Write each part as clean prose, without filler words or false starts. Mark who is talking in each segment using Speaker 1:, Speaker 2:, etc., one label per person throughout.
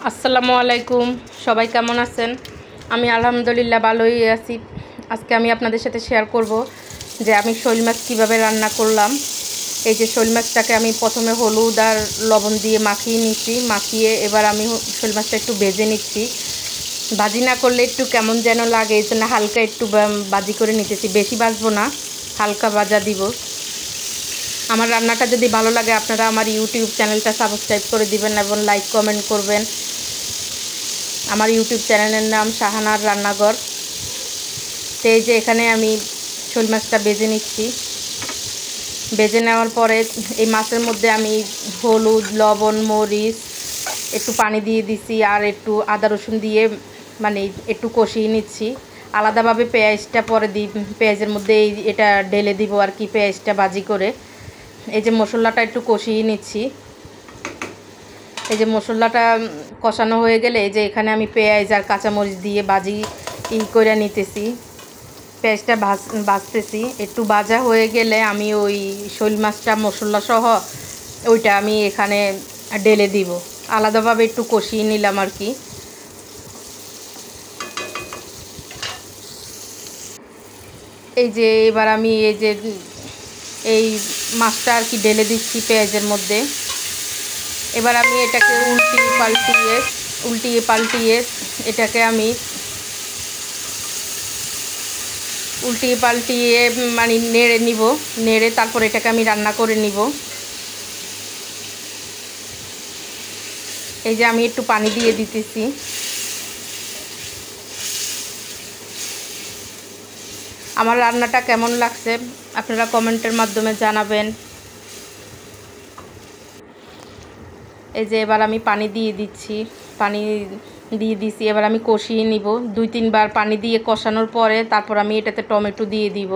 Speaker 1: আসসালামু আলাইকুম, সবাই কেমন আছেন? আমি আলহামদুলিল্লাহ ভালোই আছি। আজকে আমি আপনাদের সাথে শেয়ার করব যে আমি শোল মাছ কীভাবে রান্না করলাম। এই যে শোল মাছটাকে আমি প্রথমে হলুদ আর লবণ দিয়ে মাখিয়ে নিচ্ছি। মাখিয়ে এবার আমি শোল মাছটা একটু ভেজে নিচ্ছি। ভাজি না করলে একটু কেমন যেন লাগে, এই জন্য হালকা একটু ভাজি করে নিতেছি। বেশি ভাজবো না, হালকা ভাজা দিব। আমার রান্নাটা যদি ভালো লাগে আপনারা আমার ইউটিউব চ্যানেলটা সাবস্ক্রাইব করে দিবেন এবং লাইক কমেন্ট করবেন। আমার ইউটিউব চ্যানেলের নাম শাহানার রান্নাঘর। তো এই যে এখানে আমি শোল মাছটা ভেজে নিচ্ছি। ভেজে নেওয়ার পরে এই মাছের মধ্যে আমি হলুদ, লবণ, মরিচ, একটু পানি দিয়ে দিছি আর একটু আদা রসুন দিয়ে মানে একটু কষিয়ে নিচ্ছি। আলাদাভাবে পেঁয়াজটা পরে দিই, পেঁয়াজের মধ্যে এটা ঢেলে দিব আর কি, পেঁয়াজটা ভাজি করে। এই যে মশলাটা একটু কষিয়ে নিচ্ছি। এই যে মশলাটা কষানো হয়ে গেলে এই যে এখানে আমি পেঁয়াজ আর কাঁচামরিচ দিয়ে ভাজি করে নিতেছি। পেঁয়াজটা ভাজতেছি। একটু ভাজা হয়ে গেলে আমি ওই শোল মাছটা মশলা সহ ওইটা আমি এখানে ঢেলে দিব। আলাদাভাবে একটু কষিয়ে নিলাম আর কি। এই যে এবার আমি এই মাছটা আর কি ঢেলে দিচ্ছি পেঁয়াজের মধ্যে। এবার আমি এটাকে উল্টিয়ে পাল্টিয়ে এটাকে আমি মানে নেড়ে নিব। নেড়ে তারপর এটাকে আমি রান্না করে নিব। এই যে আমি একটু পানি দিয়ে দিতেছি। আমার রান্নাটা কেমন লাগছে আপনারা কমেন্টের মাধ্যমে জানাবেন। এই যে এবার আমি পানি দিয়ে দিচ্ছি, পানি দিয়ে দিছি। এবার আমি কষিয়ে নিব। 2-3 বার পানি দিয়ে কষানোর পরে তারপর আমি এটাতে টমেটো দিয়ে দিব।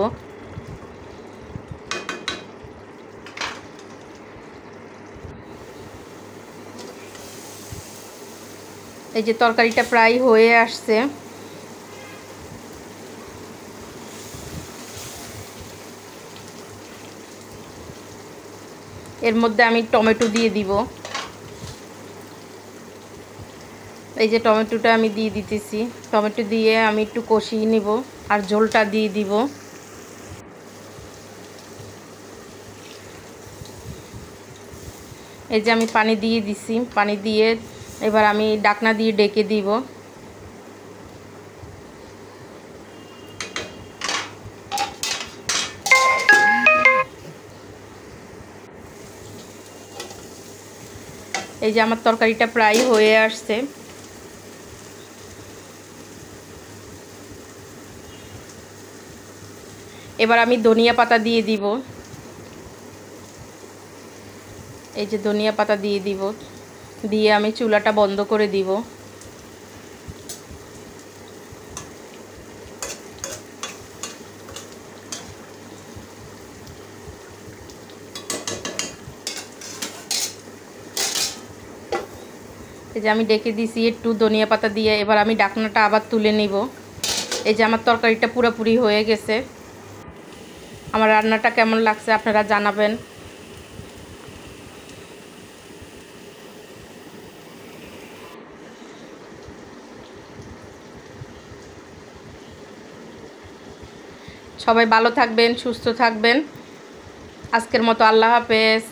Speaker 1: এই যে তরকারিটা প্রায় হয়ে আসছে। এর মধ্যে আমি টমেটো দিয়ে দিব। এই যে টমেটোটা আমি দিয়ে দিতেছি। টমেটো দিয়ে আমি একটু কষিয়ে নিব আর ঝোলটা দিয়ে দিব। এই যে আমি পানি দিয়ে দিছি। পানি দিয়ে এবার আমি ঢাকনা দিয়ে ঢেকে দিব। এই যে আমার তরকারিটা প্রায় হয়ে আসছে। এবার আমি ধনিয়া পাতা দিয়ে দিব। এই যে ধনিয়া পাতা দিয়ে দিব, দিয়ে আমি চুলাটা বন্ধ করে দিব। এই যে আমি ডেকে দিছি একটু ধনিয়া পাতা দিয়ে। এবার আমি ঢাকনাটা আবার তুলে নিব। এই যে আমার তরকারিটা পুরোপুরি হয়ে গেছে। আমার রান্নাটা কেমন লাগছে আপনারা জানাবেন। সবাই ভালো থাকবেন, সুস্থ থাকবেন। আজকের মতো আল্লাহ হাফেজ।